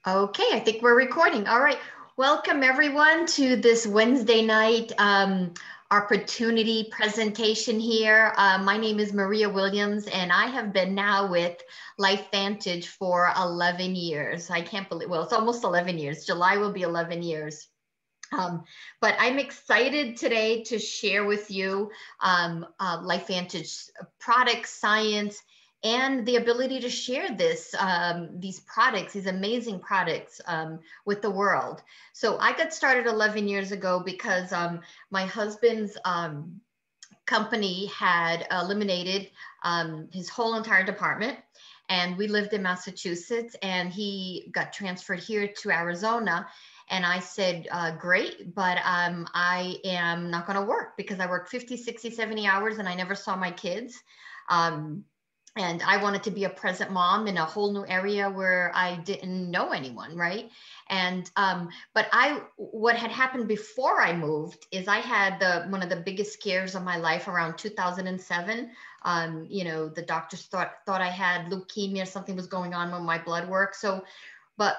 Okay, I think we're recording. All right. Welcome everyone to this Wednesday night opportunity presentation here. My name is Maria Williams and I have been now with LifeVantage for 11 years. I can't believe, well, it's almost 11 years. July will be 11 years. But I'm excited today to share with you LifeVantage product science and the ability to share these products, these amazing products with the world. So I got started 11 years ago because my husband's company had eliminated his whole entire department. And we lived in Massachusetts and he got transferred here to Arizona. And I said, great, but I am not going to work because I worked 50, 60, 70 hours and I never saw my kids. And I wanted to be a present mom in a whole new area where I didn't know anyone, right? And but what had happened before I moved is I had one of the biggest scares of my life around 2007. The doctors thought I had leukemia, something was going on with my blood work. But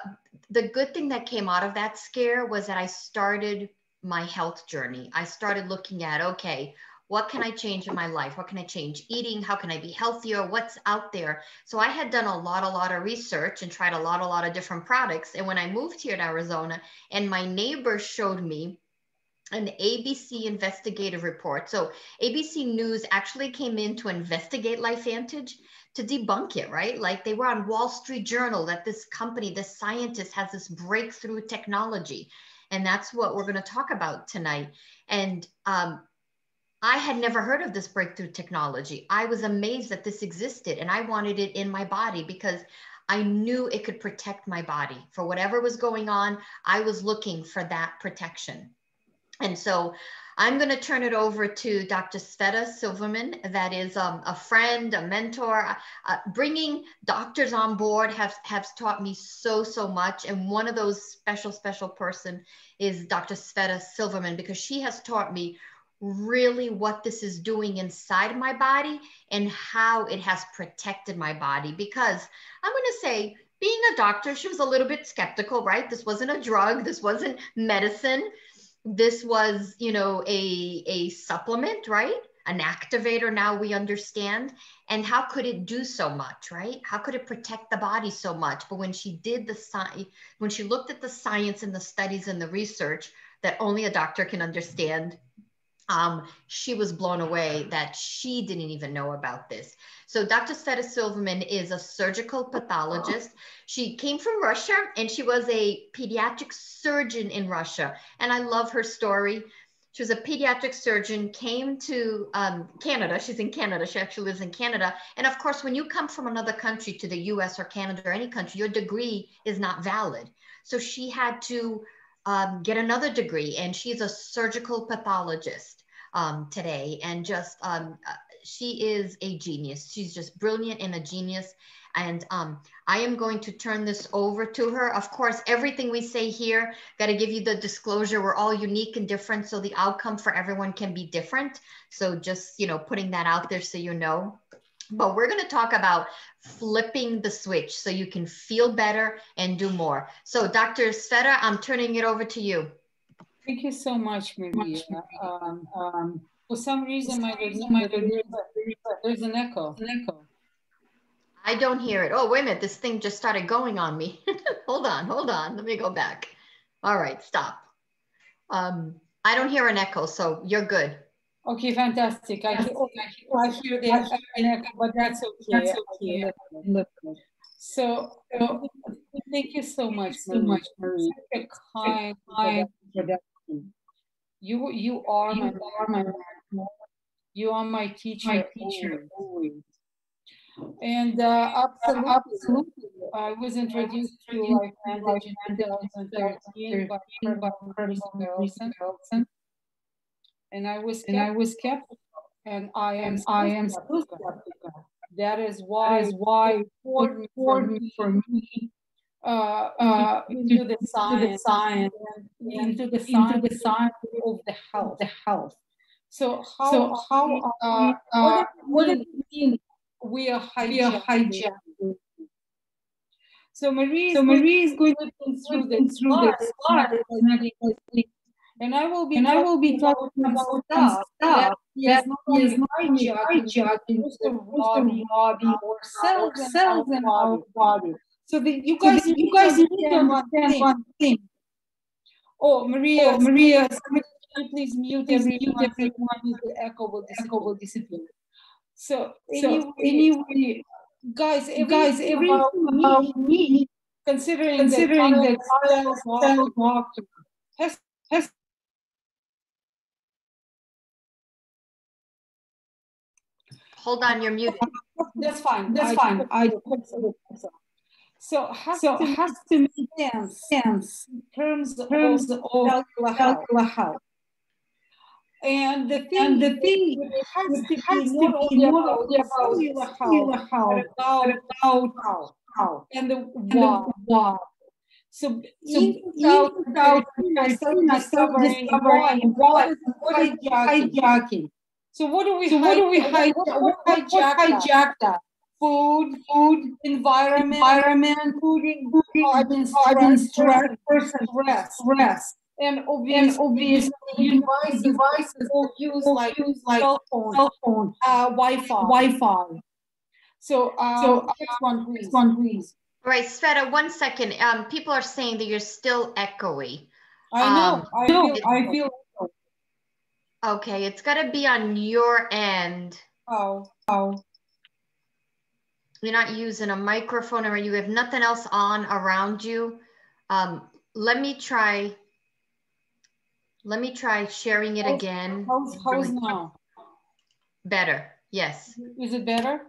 the good thing that came out of that scare was that I started my health journey. I started looking at, okay, what can I change in my life? What can I change eating? How can I be healthier? What's out there? So I had done a lot of research and tried a lot of different products. And when I moved here to Arizona and my neighbor showed me an ABC investigative report. So ABC News actually came in to investigate LifeVantage to debunk it, right? Like they were on Wall Street Journal that this company, this scientist has this breakthrough technology. And that's what we're going to talk about tonight. And I had never heard of this breakthrough technology. I was amazed that this existed and I wanted it in my body because I knew it could protect my body for whatever was going on. I was looking for that protection. And so I'm going to turn it over to Dr. Sveta Silverman. That is a friend, a mentor. Bringing doctors on board has taught me so much. And one of those special person is Dr. Sveta Silverman, because she has taught me really what this is doing inside my body and how it has protected my body. Because I'm going to say, being a doctor, she was a little bit skeptical, right? This wasn't a drug. This wasn't medicine. This was, a supplement, right? An activator, now we understand. And how could it do so much, right? How could it protect the body so much? But when she did when she looked at the science and the studies and the research that only a doctor can understand, she was blown away that she didn't even know about this. So Dr. Sveta Silverman is a surgical pathologist. She came from Russia and she was a pediatric surgeon in Russia. And I love her story. She was a pediatric surgeon, came to Canada. She's in Canada. She actually lives in Canada. And of course, when you come from another country to the US or Canada or any country, your degree is not valid. So she had to get another degree, and she's a surgical pathologist today. And just, she is a genius. She's just brilliant and a genius. And I am going to turn this over to her. Of course, everything we say here, got to give you the disclosure. We're all unique and different, so the outcome for everyone can be different. So just, putting that out there so you know. But we're going to talk about flipping the switch so you can feel better and do more. So Dr. Sveta, I'm turning it over to you. Thank you so much, Maria. For some reason, there's an echo. I don't hear it. Oh, wait a minute. This thing just started going on me. Hold on. Let me go back. All right, stop. I don't hear an echo, so you're good. Okay, fantastic. I hear the echo, but that's okay. So thank you so much, Maria. Such a kind introduction. You are my teacher always. And absolutely, I was introduced to LifeVantage in 2013 by Carlson, and I was skeptical, and I am still skeptical. That is why it's important for me into the science and into the science of the health. So what does it mean we are hijacking? So Marie is going to go through this slide, and I will be talking about some stuff that is not only hijacking most of Robbie our cells and our body. So you guys need to understand one thing. Oh, Maria, can you please mute everyone so the echo will disappear. So anyway, guys, everything about me, considering that I am a cell doctor, has Hold on, you're muted. That's fine. So has to make sense in terms of cellular health. And the thing has to be not only about cellular health, but about how and the why. So in 2013, I started discovering why what is hijacking. So what do we hijack that? Food, environment, including stress. And obviously, devices all use like cell phone, Wi-Fi. So next one, please. All right, Sveta, 1 second. People are saying that you're still echoey. I know. I feel. Okay, it's got to be on your end. Oh. You're not using a microphone or you have nothing else on around you. Let me try sharing it again. How's now? Better. Yes. Is it better?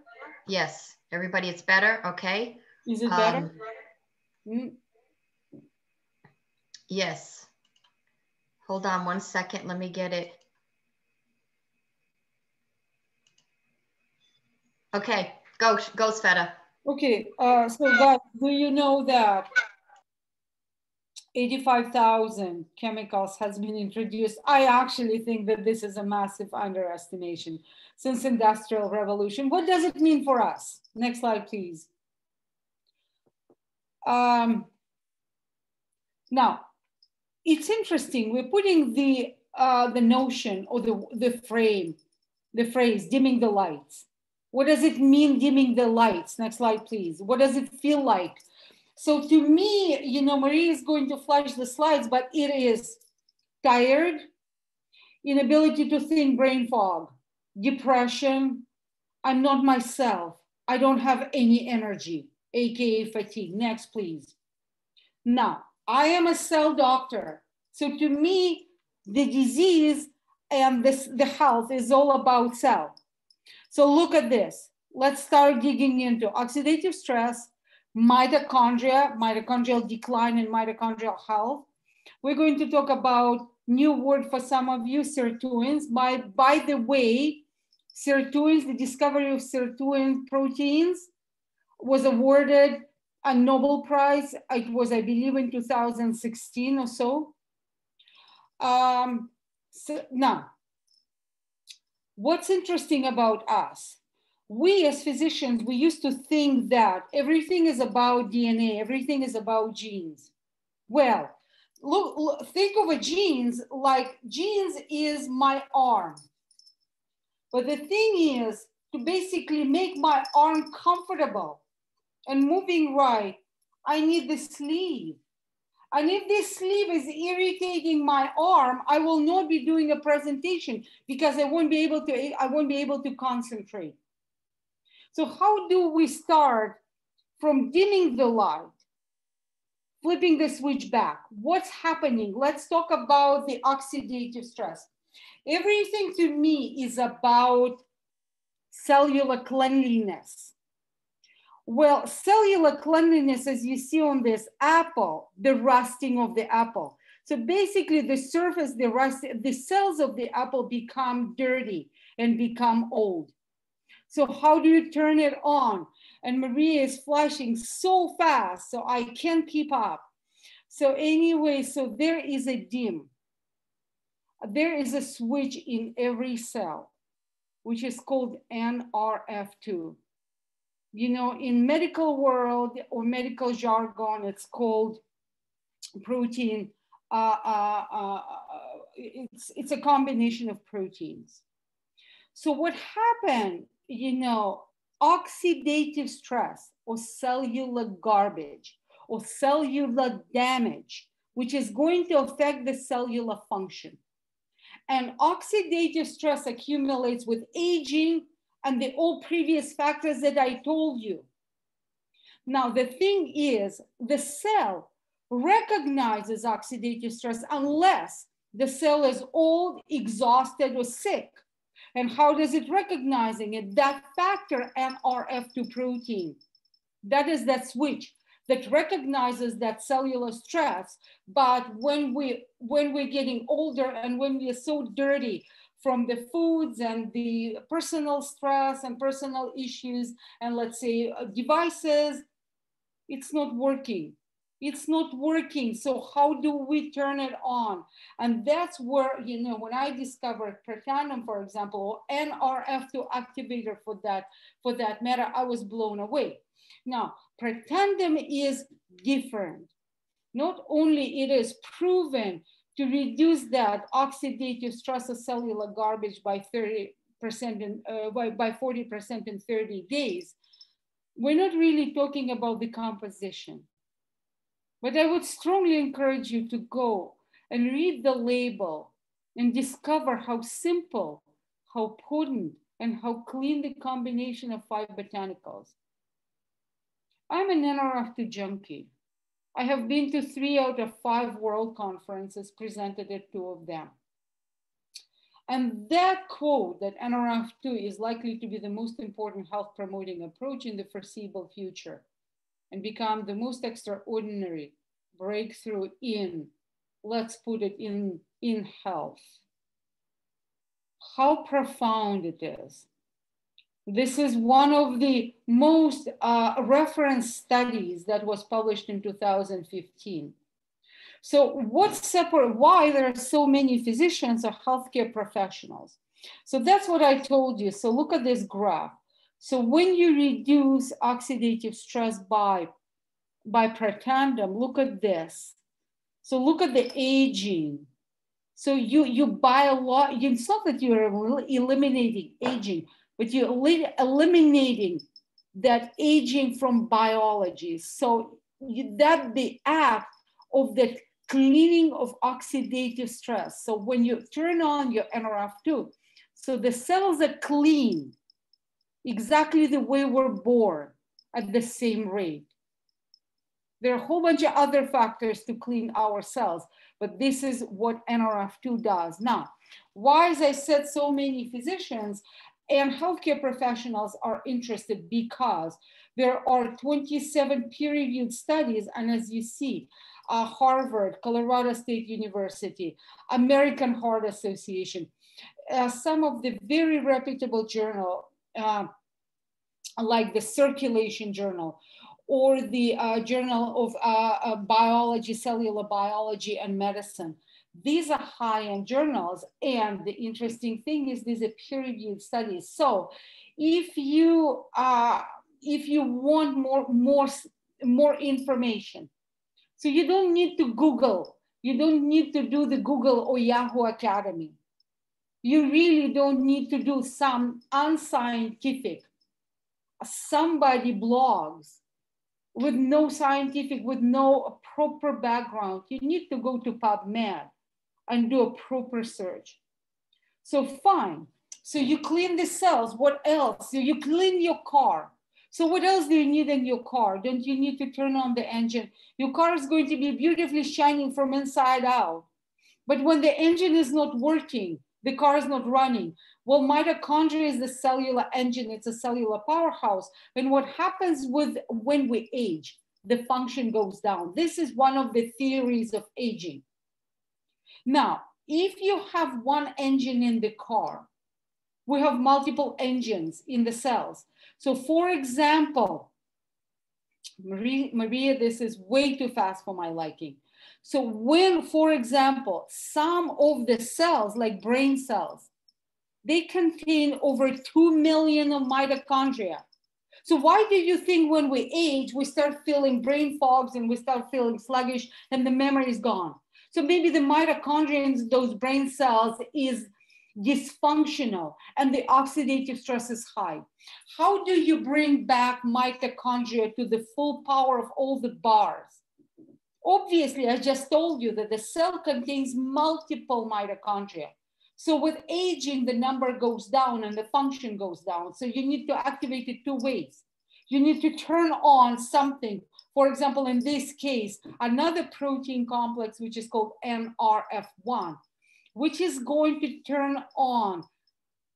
Yes. Everybody, it's better. Okay. Is it better? Yes. Hold on 1 second. Let me get it. Okay. Go Sveta. Okay. So guys, do you know that 85,000 chemicals has been introduced? I actually think that this is a massive underestimation since Industrial Revolution. What does it mean for us? Next slide, please. Now, it's interesting. We're putting the notion or the phrase dimming the lights. What does it mean, dimming the lights? Next slide, please. What does it feel like? So to me, you know, Marie is going to flash the slides, but it is tired, inability to think, brain fog, depression. I'm not myself. I don't have any energy, AKA fatigue. Next, please. Now, I am a cell doctor. So to me, the disease and the health is all about cell. So look at this. Let's start digging into oxidative stress, mitochondrial decline and mitochondrial health. We're going to talk about new word for some of you, sirtuins. By the way, sirtuins, the discovery of sirtuin proteins was awarded a Nobel Prize. It was, I believe, in 2016 or so. Now, what's interesting about us? We as physicians, we used to think that everything is about DNA, everything is about genes. Well, look, think of a genes like genes is my arm. But the thing is to basically make my arm comfortable and moving right, I need the sleeve. And if this sleeve is irritating my arm, I will not be doing a presentation because I won't be able to concentrate. So how do we start from dimming the light, flipping the switch back? What's happening? Let's talk about the oxidative stress. Everything to me is about cellular cleanliness. Well, cellular cleanliness, as you see on this apple, the rusting of the apple. So basically the surface, the cells of the apple become dirty and become old. So how do you turn it on? And Maria is flashing so fast, so I can't keep up. So anyway, so there is a dim. There is a switch in every cell, which is called NRF2. You know, in medical world or medical jargon, it's called protein. It's a combination of proteins. So what happened, you know, oxidative stress or cellular garbage or cellular damage, which is going to affect the cellular function. And oxidative stress accumulates with aging and the all previous factors that I told you. Now, the thing is, the cell recognizes oxidative stress unless the cell is old, exhausted, or sick. And how does it recognizing it? That factor, NRF2 protein, that is that switch that recognizes that cellular stress. But when we're getting older and when we are so dirty from the foods and the personal stress and personal issues and let's say devices, it's not working. It's not working. So how do we turn it on? And that's where, you know, when I discovered Protandim, for example, or NRF2 activator for that matter, I was blown away. Now, Protandim is different. Not only it is proven to reduce that oxidative stress of cellular garbage by 30% by 40% in 30 days, we're not really talking about the composition. But I would strongly encourage you to go and read the label and discover how simple, how potent, and how clean the combination of 5 botanicals. I'm an NRF2 junkie. I have been to 3 out of 5 world conferences, presented at 2 of them. And that quote that NRF2 is likely to be the most important health promoting approach in the foreseeable future and become the most extraordinary breakthrough in, let's put it in health. How profound it is. This is one of the most referenced studies that was published in 2015. So why there are so many physicians or healthcare professionals? So that's what I told you. So look at this graph. So when you reduce oxidative stress by Protandim, look at this. So look at the aging. So you buy a lot, it's not that you're eliminating aging, but you're eliminating that aging from biology. So that the act of the cleaning of oxidative stress. So when you turn on your NRF2, so the cells are clean exactly the way we're born at the same rate. There are a whole bunch of other factors to clean our cells, but this is what NRF2 does. Now, why, as I said, so many physicians and healthcare professionals are interested? Because there are 27 peer-reviewed studies, and as you see, Harvard, Colorado State University, American Heart Association, some of the very reputable journals, like the Circulation Journal, or the Journal of Biology, Cellular Biology and Medicine. These are high-end journals, and the interesting thing is these are peer-reviewed studies. So if you want more information, so you don't need to Google, you don't need to do the Google or Yahoo Academy. You really don't need to do some unscientific, somebody blogs with no scientific, with no proper background. You need to go to PubMed and do a proper search. So fine, so you clean the cells, what else? So you clean your car. So what else do you need in your car? Don't you need to turn on the engine? Your car is going to be beautifully shining from inside out. But when the engine is not working, the car is not running. Well, mitochondria is the cellular engine. It's a cellular powerhouse. And what happens when we age, the function goes down. This is one of the theories of aging. Now, if you have one engine in the car, we have multiple engines in the cells. So for example, Maria, this is way too fast for my liking. So when, for example, some of the cells, like brain cells, they contain over 2 million of mitochondria. So why do you think when we age, we start feeling brain fogs and we start feeling sluggish and the memory is gone? So maybe the mitochondria in those brain cells is dysfunctional and the oxidative stress is high. How do you bring back mitochondria to the full power of all the bars? Obviously, I just told you that the cell contains multiple mitochondria. So with aging, the number goes down and the function goes down. So you need to activate it two ways. You need to turn on something. For example, in this case, another protein complex, which is called NRF1, which is going to turn on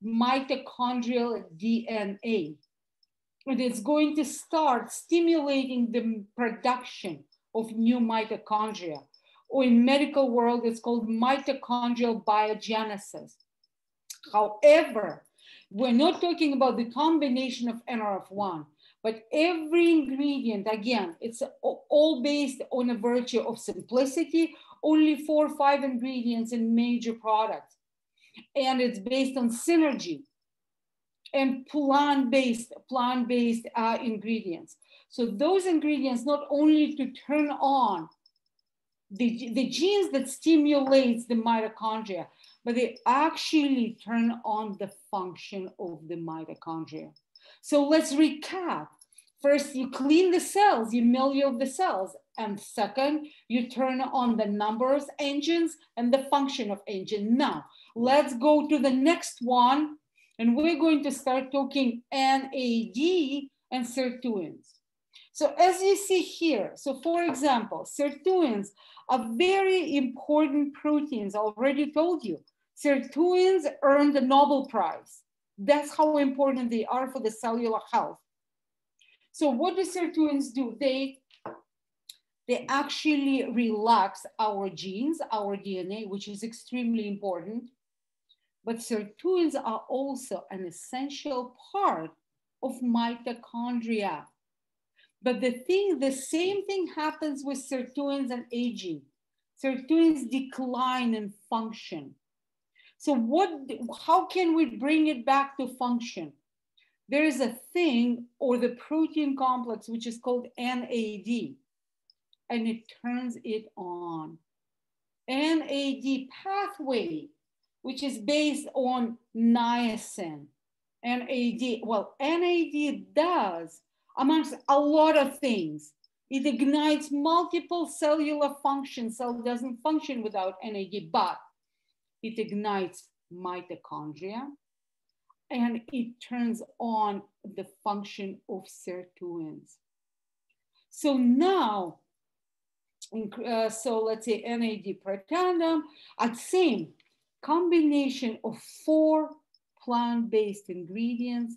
mitochondrial DNA. And it's going to start stimulating the production of new mitochondria. Or in medical world, it's called mitochondrial biogenesis. However, we're not talking about the combination of NRF1, but every ingredient, again, it's all based on a virtue of simplicity, only 4 or 5 ingredients in major products. And it's based on synergy and plant-based ingredients. So those ingredients not only to turn on the genes that stimulates the mitochondria, but they actually turn on the function of the mitochondria. So let's recap. First, you clean the cells, you milieu of the cells. And second, you turn on the numbers engines and the function of engine. Now, let's go to the next one. And we're going to start talking NAD and sirtuins. So as you see here, so for example, sirtuins are very important proteins. I already told you, sirtuins earned the Nobel Prize. That's how important they are for the cellular health. So what do sirtuins do? They actually relax our genes, our DNA, which is extremely important. But sirtuins are also an essential part of mitochondria. But the same thing happens with sirtuins and aging. Sirtuins decline in function. So how can we bring it back to function? There is a thing, or the protein complex, which is called NAD, and it turns it on. NAD pathway, which is based on niacin. NAD does, amongst a lot of things, it ignites multiple cellular functions. Cell doesn't function without NAD, but it ignites mitochondria and it turns on the function of sirtuins. So now, so let's say NAD Protandim, at same combination of 4 plant-based ingredients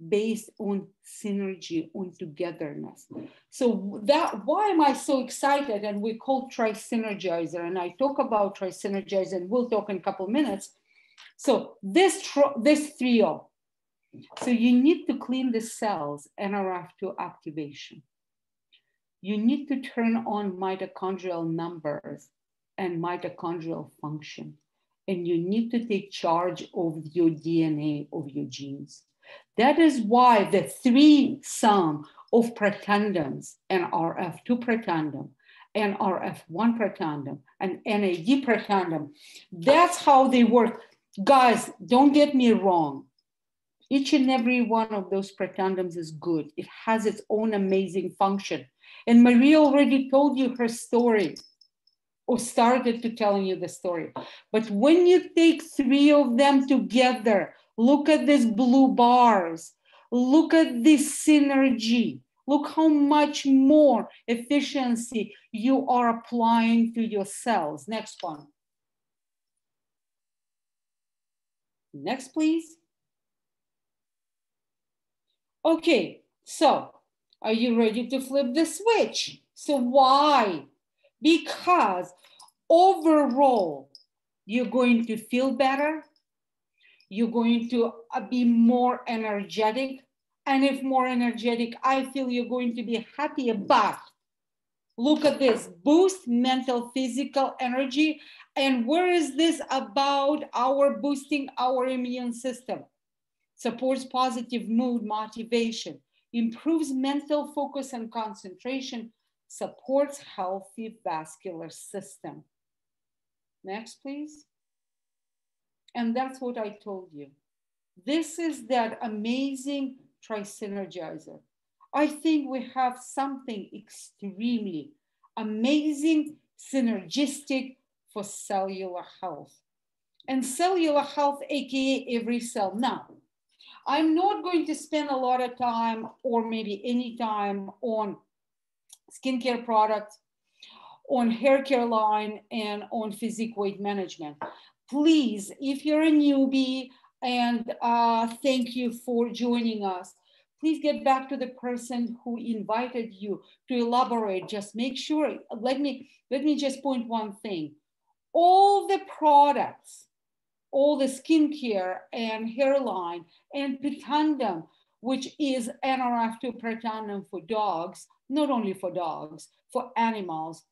based on synergy, on togetherness. So why am I so excited? And we call tri-synergizer, and I talk about tri-synergizer, and we'll talk in a couple of minutes. So this trio, so you need to clean the cells, NRF2 activation. You need to turn on mitochondrial numbers and mitochondrial function. And you need to take charge of your DNA, of your genes. That is why the 3-sum of protandims, NRF2 protandim, NRF1 protandim, and NAD protandim, that's how they work. Guys, don't get me wrong. Each and every one of those protandims is good. It has its own amazing function. And Maria already told you her story, or started to telling you the story. But when you take 3 of them together, look at these blue bars, look at this synergy, look how much more efficiency you are applying to your cells. Next one. Next, please. Okay, so are you ready to flip the switch? So why? Because overall, you're going to feel better. You're going to be more energetic. And if more energetic, I feel you're going to be happier. But look at this, boost mental, physical energy. And where is this about our boosting our immune system? Supports positive mood, motivation. improves mental focus and concentration, supports healthy vascular system. Next, please. And that's what I told you. This is that amazing tri-synergizer. I think we have something extremely amazing, synergistic for cellular health. And cellular health, AKA every cell. Now, I'm not going to spend a lot of time or maybe any time on skincare products, on hair care line, and on physique weight management. Please, if you're a newbie, and thank you for joining us, please get back to the person who invited you to elaborate. Just make sure, let me just point one thing. All the products, all the skincare and hairline and Protandim, which is NRF2 Protandim for dogs, not only for dogs, for animals,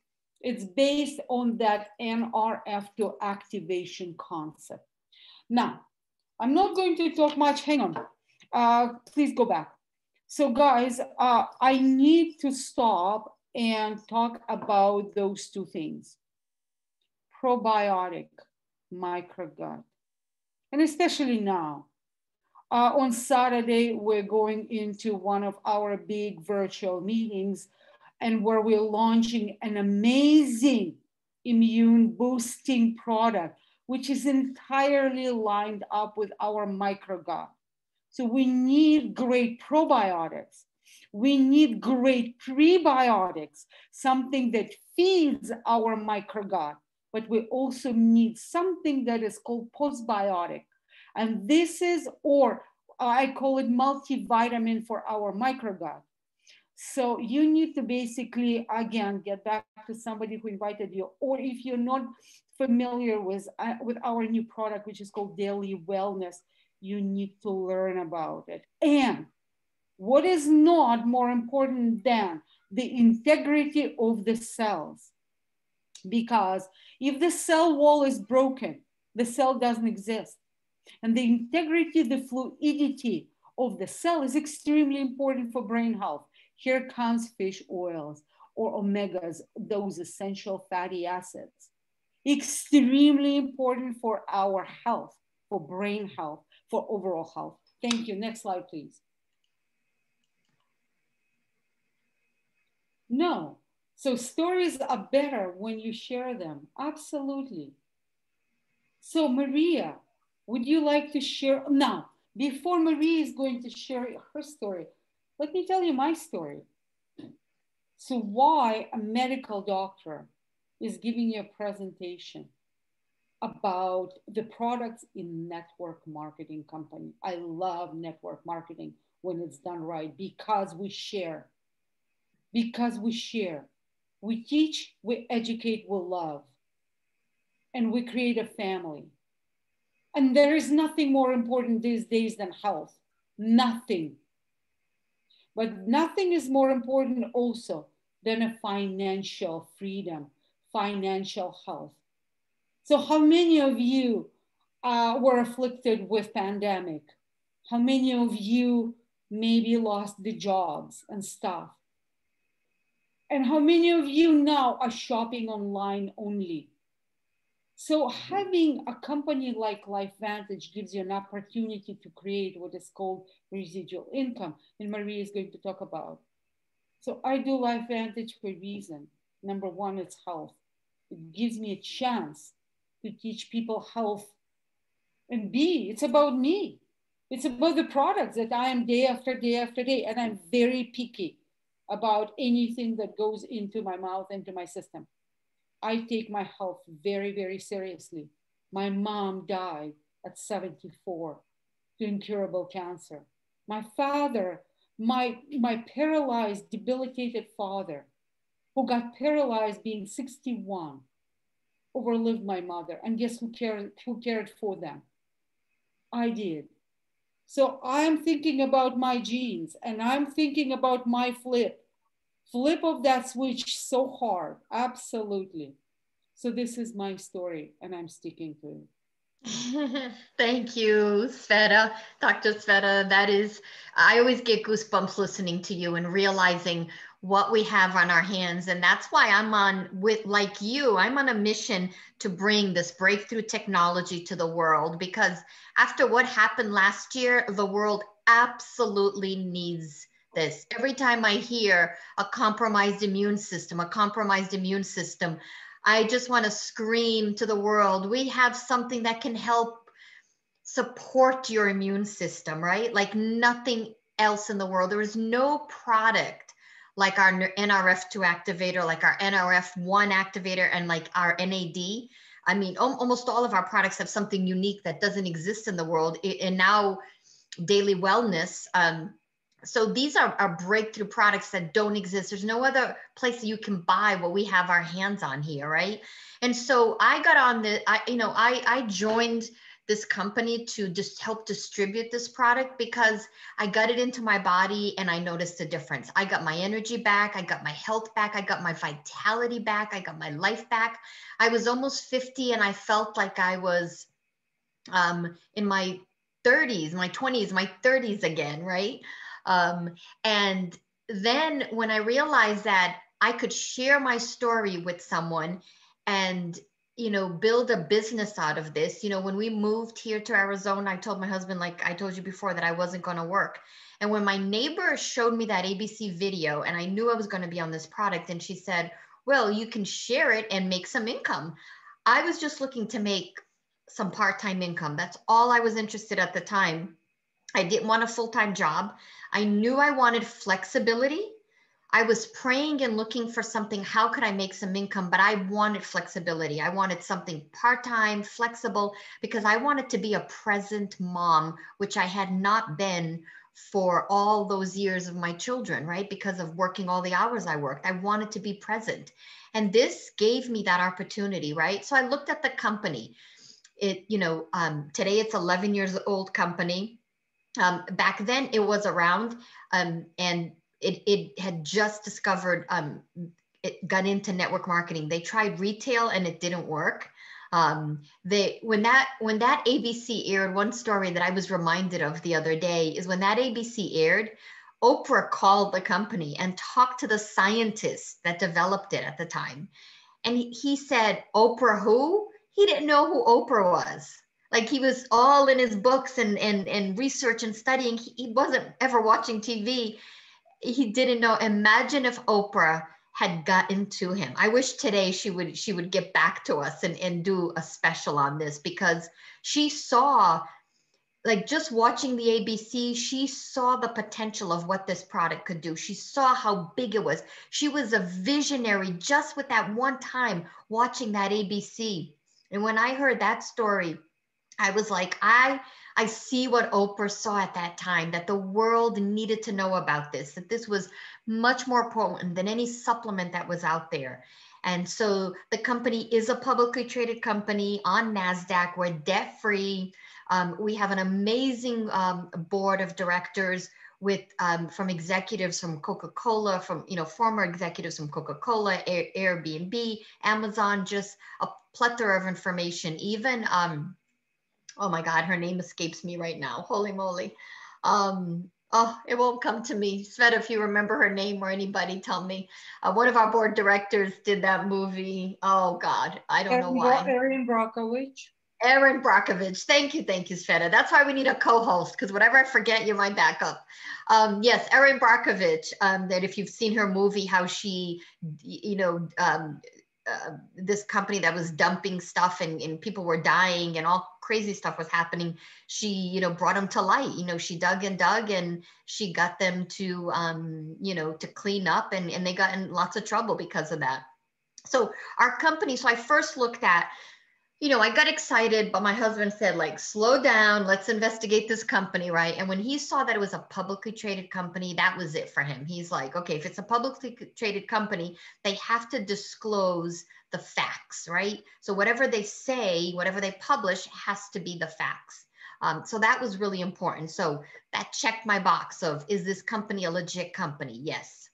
it's based on that NRF2 activation concept. Now, I'm not going to talk much, hang on, please go back. So guys, I need to stop and talk about those two things. Probiotic, microgut. And especially now, on Saturday, we're going into one of our big virtual meetings and where we're launching an amazing immune boosting product, which is entirely lined up with our microgut. So we need great probiotics. We need great prebiotics, something that feeds our microgut, but we also need something that is called postbiotic. And this is, or I call it multivitamin for our microgut. So you need to basically, again, get back to somebody who invited you, or if you're not familiar with our new product, which is called Daily Wellness, you need to learn about it. And what is not more important than the integrity of the cells? Because if the cell wall is broken, the cell doesn't exist. And the integrity, the fluidity of the cell is extremely important for brain health. Here comes fish oils or omegas, those essential fatty acids. Extremely important for our health, for brain health, for overall health. Thank you. Next slide, please. No. So stories are better when you share them. Absolutely. So Maria, would you like to share? Now, before Maria is going to share her story, let me tell you my story. So why a medical doctor is giving you a presentation about the products in network marketing company. I love network marketing when it's done right because we share. Because we share. We teach, we educate, we love. And we create a family. And there is nothing more important these days than health. Nothing. But nothing is more important also than a financial freedom, financial health. So how many of you were afflicted with pandemic? How many of you maybe lost the jobs and stuff? And how many of you now are shopping online only? So having a company like LifeVantage gives you an opportunity to create what is called residual income, and Maria is going to talk about. So I do LifeVantage for a reason. Number one, it's health. It gives me a chance to teach people health. And B, it's about me. It's about the products that I am day after day after day. And I'm very picky about anything that goes into my mouth, into my system. I take my health very, very seriously. My mom died at 74 to incurable cancer. My father, my paralyzed, debilitated father, who got paralyzed being 61, overlived my mother. And guess who cared for them? I did. So I'm thinking about my genes and I'm thinking about my flip of that switch so hard. Absolutely. So this is my story and I'm sticking to it. Thank you, Sveta, Dr. Sveta. I always get goosebumps listening to you and realizing what we have on our hands. And that's why like you, I'm on a mission to bring this breakthrough technology to the world, because after what happened last year, the world absolutely needs this. Every time I hear a compromised immune system, I just want to scream to the world, we have something that can help support your immune system, right? Like nothing else in the world. There is no product like our NRF2 activator, like our NRF1 activator, and like our NAD. I mean, almost all of our products have something unique that doesn't exist in the world. And now daily wellness. So these are breakthrough products that don't exist. There's no other place that you can buy what we have our hands on here, right? And so I got on I joined this company to just help distribute this product because I got it into my body and I noticed a difference. I got my energy back, I got my health back, I got my vitality back, I got my life back. I was almost 50 and I felt like I was in my 30s, my 20s, my 30s again, right? And then when I realized that I could share my story with someone and build a business out of this. When we moved here to Arizona, I told my husband, like I told you before, that I wasn't going to work. And when my neighbor showed me that ABC video and I knew I was going to be on this product, and she said, well, you can share it and make some income. I was just looking to make some part-time income. That's all I was interested at the time. I didn't want a full-time job. I knew I wanted flexibility. I was praying and looking for something. How could I make some income? But I wanted flexibility. I wanted something part-time, flexible, because I wanted to be a present mom, which I had not been for all those years of my children, right? Because of working all the hours I worked. I wanted to be present. And this gave me that opportunity, right? So I looked at the company. Today it's 11 years old company. Back then it was around, and it had just discovered, it got into network marketing. They tried retail and it didn't work. When that ABC aired, one story that I was reminded of the other day is when that ABC aired, Oprah called the company and talked to the scientists that developed it at the time. And he said, Oprah who? He didn't know who Oprah was. Like he was all in his books and research and studying. He wasn't ever watching TV. He didn't know. Imagine if Oprah had gotten to him. I wish today she would get back to us and do a special on this, because she saw, like just watching the ABC, she saw the potential of what this product could do. She saw how big it was. She was a visionary just with that one time watching that ABC. And when I heard that story, I was like, I see what Oprah saw at that time, that the world needed to know about this, that this was much more potent than any supplement that was out there. And so the company is a publicly traded company on NASDAQ. We're debt free. We have an amazing board of directors with from executives from Coca-Cola, from former executives from Coca-Cola, Airbnb, Amazon, just a plethora of information. Even oh my God, her name escapes me right now. Holy moly. It won't come to me. Sveta, if you remember her name or anybody, tell me. One of our board directors did that movie. Oh God, I don't know why. Erin Brockovich. Erin Brockovich. Thank you, Sveta. That's why we need a co-host, because whatever I forget, you're my backup. Yes, Erin Brockovich. That if you've seen her movie, how she, this company that was dumping stuff and people were dying and all crazy stuff was happening. She, brought them to light. She dug and she got them to, to clean up, and they got in lots of trouble because of that. So our company, so I first looked at, I got excited, but my husband said, like, slow down, let's investigate this company, right? And when he saw that it was a publicly traded company, that was it for him. He's like, okay, if it's a publicly traded company, they have to disclose the facts, right? So whatever they say, whatever they publish has to be the facts. So that was really important. So that checked my box of, is this company a legit company? Yes.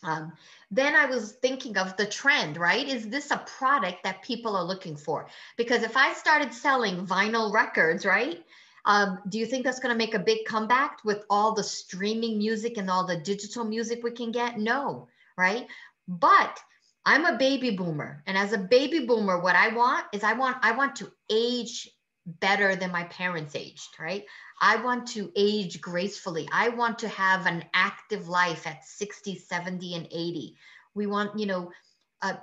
Um, then I was thinking of the trend, right? Is this a product that people are looking for? Because if I started selling vinyl records, right? Do you think that's going to make a big comeback with all the streaming music and all the digital music we can get? No, right? But I'm a baby boomer, and as a baby boomer, what I want is I want to age better than my parents aged, right? I want to age gracefully. I want to have an active life at 60, 70, and 80. We want,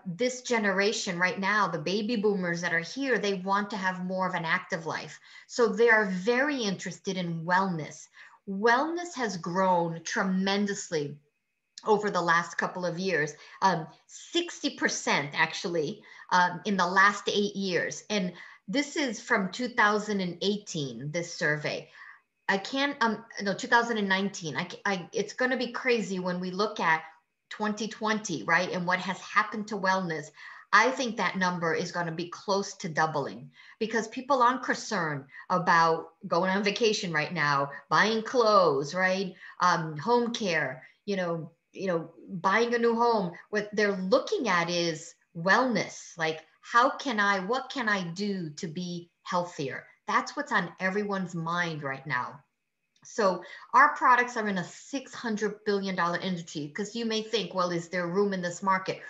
this generation right now, the baby boomers that are here, they want to have more of an active life. So they are very interested in wellness. Wellness has grown tremendously over the last couple of years, 60% actually, in the last 8 years. And this is from 2018, this survey. I can't, no, 2019. It's going to be crazy when we look at 2020, right? And what has happened to wellness. I think that number is going to be close to doubling because people aren't concerned about going on vacation right now, buying clothes, right? Home care, buying a new home. What they're looking at is wellness. Like, what can I do to be healthier? That's what's on everyone's mind right now. So our products are in a $600 billion industry because you may think, well, is there room in this market?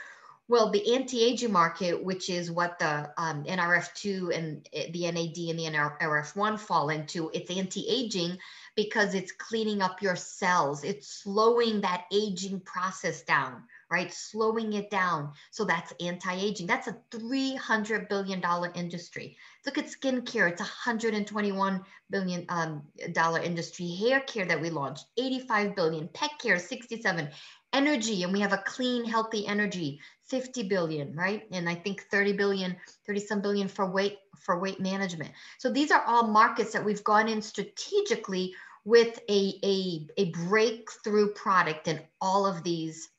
Well, the anti-aging market, which is what the NRF2 and the NAD and the NRF1 fall into, it's anti-aging because it's cleaning up your cells. It's slowing that aging process down, right? Slowing it down. So that's anti-aging. That's a $300 billion industry. Look at skincare. It's a $121 billion dollar industry. Hair care that we launched, 85 billion. Pet care, 67. Energy, and we have a clean, healthy energy, 50 billion, right? And I think 30 some billion for weight management. So these are all markets that we've gone in strategically with a breakthrough product in all of these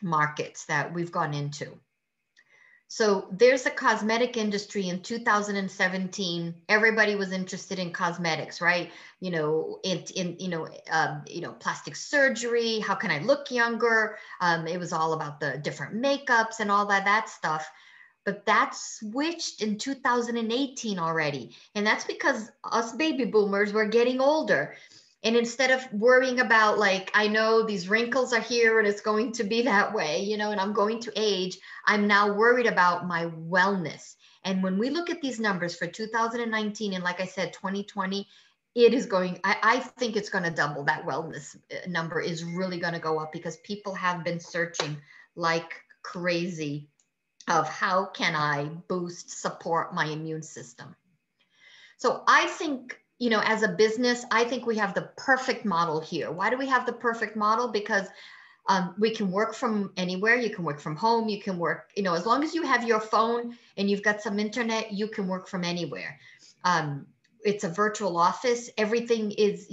markets that we've gone into. So there's a cosmetic industry in 2017. Everybody was interested in cosmetics, right? Plastic surgery. How can I look younger? It was all about the different makeups and all that stuff. But that switched in 2018 already. And that's because us baby boomers were getting older. And instead of worrying about, like, I know these wrinkles are here and it's going to be that way, and I'm going to age, I'm now worried about my wellness. And when we look at these numbers for 2019, and like I said, 2020, it is going, I think it's going to double. That wellness number is really going to go up because people have been searching like crazy of how can I support my immune system. So I think, as a business, I think we have the perfect model here. Why do we have the perfect model? Because we can work from anywhere. You can work from home. You can work, as long as you have your phone and you've got some internet, you can work from anywhere. It's a virtual office. Everything is,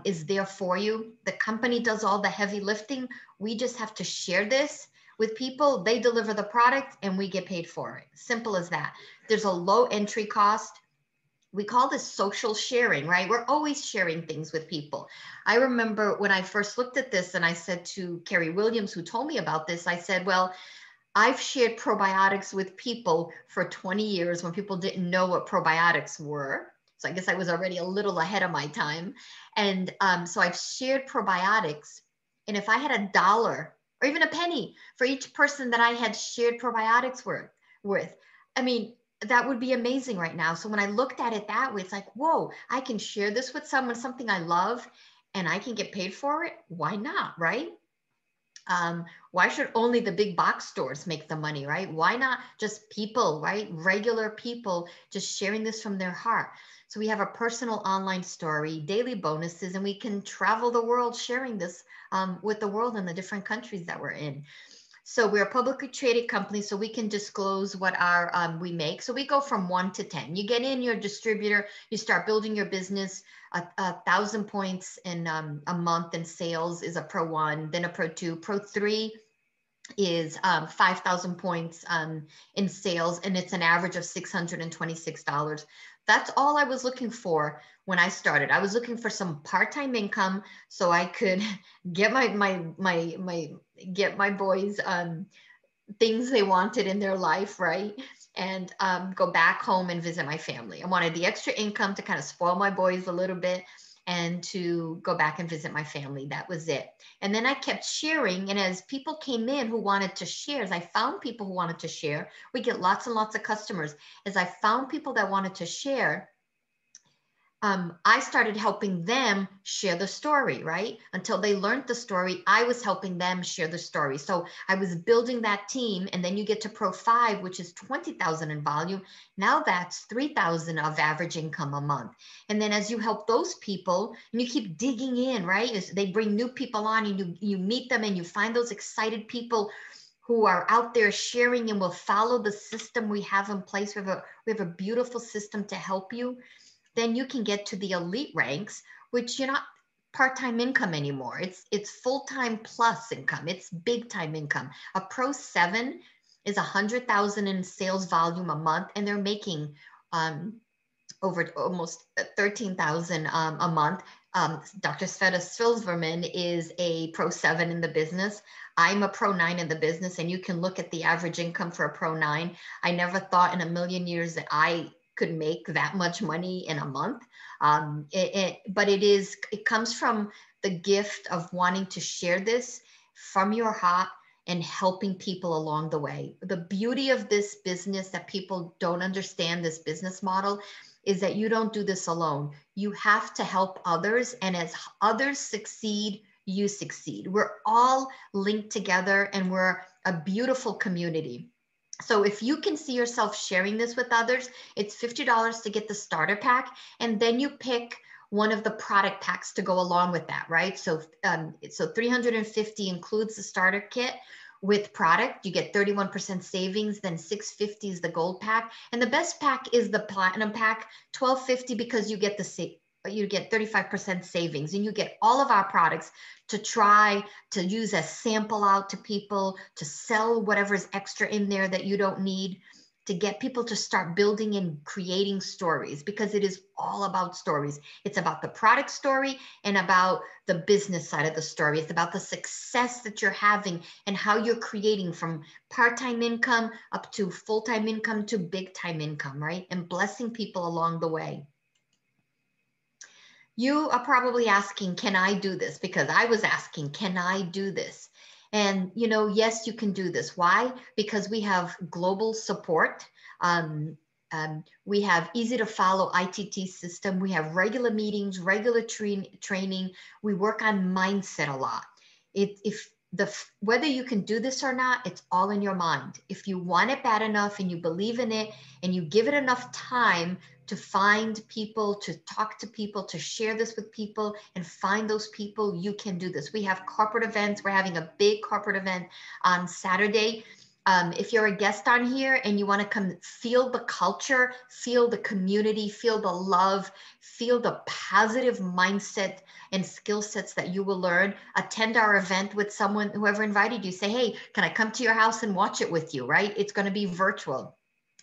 is there for you. The company does all the heavy lifting. We just have to share this with people. They deliver the product and we get paid for it. Simple as that. There's a low entry cost. We call this social sharing, right? We're always sharing things with people. I remember when I first looked at this and I said to Carrie Williams, who told me about this, I said, well, I've shared probiotics with people for 20 years when people didn't know what probiotics were. So I guess I was already a little ahead of my time. And so I've shared probiotics. And if I had $1 or even a penny for each person that I had shared probiotics with, I mean, that would be amazing right now. So when I looked at it that way, it's like, whoa, I can share this with someone, something I love, and I can get paid for it. Why not, right? Why should only the big box stores make the money, right? Why not just people, right? Regular people just sharing this from their heart. So we have a personal online story, daily bonuses, and we can travel the world sharing this with the world in the different countries that we're in. So we're a publicly traded company, so we can disclose what we make. So we go from 1 to 10. You get in your distributor, you start building your business. 1,000 points in a month in sales is a Pro 1, then a Pro 2. Pro 3 is 5,000 points in sales, and it's an average of $626. That's all I was looking for when I started. I was looking for some part-time income so I could get my boys things they wanted in their life, right? And go back home and visit my family. I wanted the extra income to kind of spoil my boys a little bit and to go back and visit my family. That was it. And then I kept sharing. And as people came in who wanted to share, as I found people who wanted to share, we get lots and lots of customers. As I found people that wanted to share, I started helping them share the story, right? Until they learned the story, I was helping them share the story. So I was building that team, and then you get to Pro 5, which is 20,000 in volume. Now that's 3,000 of average income a month. And then as you help those people, and you keep digging in, right? As they bring new people on, and you meet them, and you find those excited people who are out there sharing and will follow the system we have in place. We have a beautiful system to help you. Then you can get to the elite ranks, which you're not part-time income anymore. It's full-time plus income. It's big time income. A Pro 7 is 100,000 in sales volume a month, and they're making over almost 13,000 a month. Dr. Sveta Silverman is a Pro 7 in the business. I'm a Pro 9 in the business, and you can look at the average income for a Pro 9. I never thought in a million years that I could make that much money in a month. But it comes from the gift of wanting to share this from your heart and helping people along the way. The beauty of this business that people don't understand, this business model, is that you don't do this alone. You have to help others. And as others succeed, you succeed. We're all linked together, and we're a beautiful community. So if you can see yourself sharing this with others, it's $50 to get the starter pack. And then you pick one of the product packs to go along with that, right? So 350 includes the starter kit with product. You get 31% savings, then $650 is the gold pack. And the best pack is the platinum pack, $1250, because you get 35% savings, and you get all of our products to try to use as sample out to people, to sell whatever's extra in there that you don't need, to get people to start building and creating stories, because it is all about stories. It's about the product story and about the business side of the story. It's about the success that you're having and how you're creating from part-time income up to full-time income to big-time income, right? And blessing people along the way. You are probably asking, can I do this? Because I was asking, can I do this? And, yes, you can do this. Why? Because we have global support. We have easy to follow ITT system. We have regular meetings, regular training. We work on mindset a lot. Whether you can do this or not, it's all in your mind. If you want it bad enough and you believe in it and you give it enough time to find people, to talk to people, to share this with people and find those people, you can do this. We have corporate events. We're having a big corporate event on Saturday. If you're a guest on here and you want to come feel the culture, feel the community, feel the love, feel the positive mindset and skill sets that you will learn, attend our event with someone, whoever invited you. Say, hey, can I come to your house and watch it with you, right? It's going to be virtual.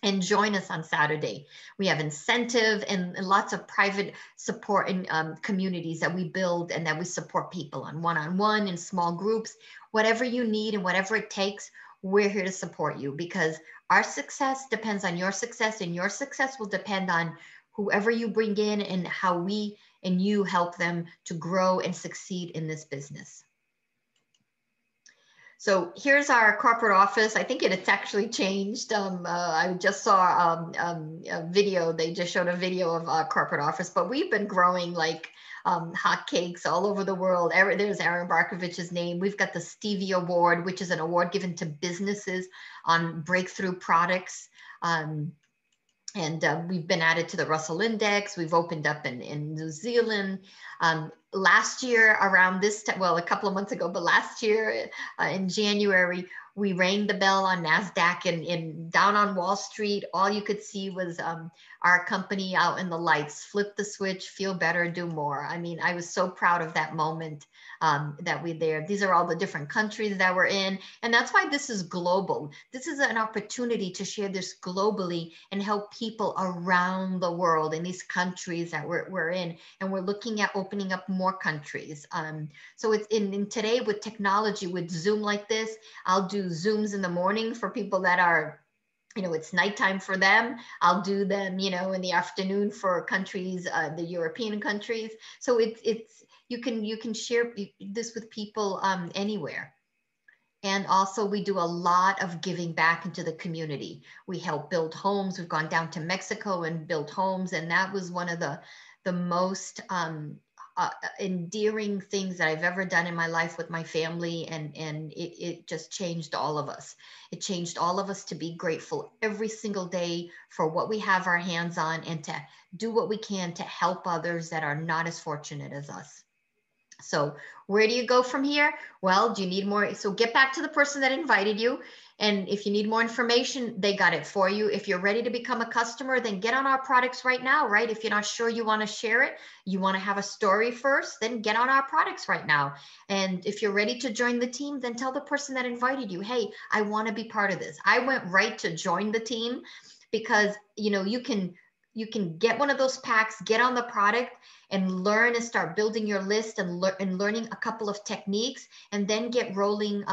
And join us on Saturday. We have incentive and lots of private support and communities that we build and that we support people on one-on-one in small groups. Whatever you need and whatever it takes, we're here to support you, because our success depends on your success, and your success will depend on whoever you bring in and how we and you help them to grow and succeed in this business. So here's our corporate office. I think it's actually changed. I just saw a video. They just showed a video of our corporate office, but we've been growing like hotcakes all over the world. There's Aaron Barkovich's name. We've got the Stevie Award, which is an award given to businesses on breakthrough products. And we've been added to the Russell Index. We've opened up in New Zealand. last year around this time, well, a couple of months ago, but last year in January, we rang the bell on NASDAQ and down on Wall Street, all you could see was our company out in the lights, flip the switch, feel better, do more. I mean, I was so proud of that moment that we're there. These are all the different countries that we're in. And that's why this is global. This is an opportunity to share this globally and help people around the world in these countries that we're in. And we're looking at opening up more countries. So it's in today with technology, with Zoom like this, I'll do Zooms in the morning for people that are, it's nighttime for them. I'll do them, in the afternoon for countries, the European countries. So it's you can share this with people anywhere. And also we do a lot of giving back into the community. We help build homes. We've gone down to Mexico and built homes. And that was one of the most endearing things that I've ever done in my life with my family. And it just changed all of us. It changed all of us to be grateful every single day for what we have our hands on and to do what we can to help others that are not as fortunate as us. So where do you go from here? Well, do you need more? So get back to the person that invited you. And if you need more information, they got it for you. If you're ready to become a customer, then get on our products right now, right? If you're not sure you want to share it, you want to have a story first, then get on our products right now. And if you're ready to join the team, then tell the person that invited you, hey, I want to be part of this. I went right to join the team because, you can get one of those packs, get on the product and learn and start building your list and learning a couple of techniques and then get rolling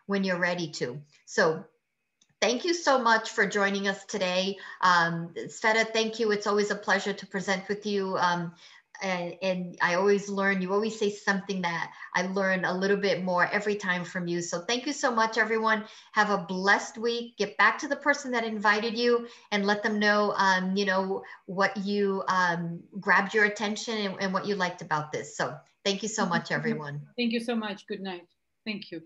when you're ready to. So thank you so much for joining us today. Sveta, thank you. It's always a pleasure to present with you. And I always learn, you always say something that I learn a little bit more every time from you. So thank you so much, everyone. Have a blessed week. Get back to the person that invited you and let them know, what you grabbed your attention and what you liked about this. So thank you so much, everyone. Thank you so much. Good night. Thank you.